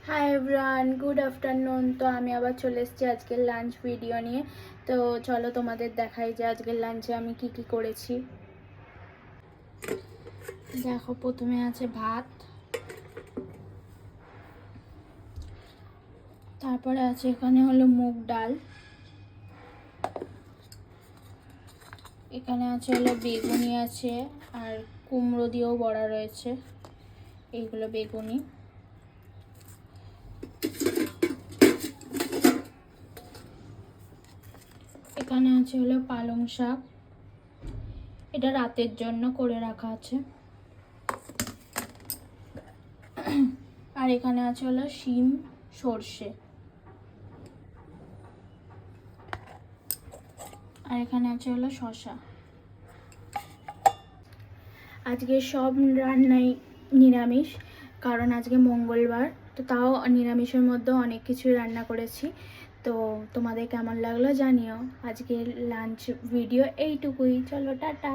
Hi everyone, good afternoon. তো আমি আবার চলে এসেছি আজকের লাঞ্চ ভিডিও নিয়ে। তো চলো তোমাদের দেখাই যে আজকের লাঞ্চে আমি কি কি করেছি। দেখো, প্রথমে আছে ভাত, তারপরে আছে এখানে হলো মুগ ডাল, এখানে আছে হলো বেগুনি আছে, আর কুমড়ো দিয়েও বড়া রয়েছে, এইগুলো বেগুনি। এখানে আছে হলো পালং শাক, এটা রাতের জন্য করে রাখা আছে। আর এখানে আছে হলো শিম সর্ষে, আর এখানে আছে হলো শসা। আজকে সব রান্নাই নিরামিষ, কারণ আজকে মঙ্গলবার। তো তাও নিরামিষের মধ্যেও অনেক কিছুই রান্না করেছি। তো তোমাদের কেমন লাগলো জানিও। আজকের লাঞ্চ ভিডিও এইটুকুই। চলো, টাটা।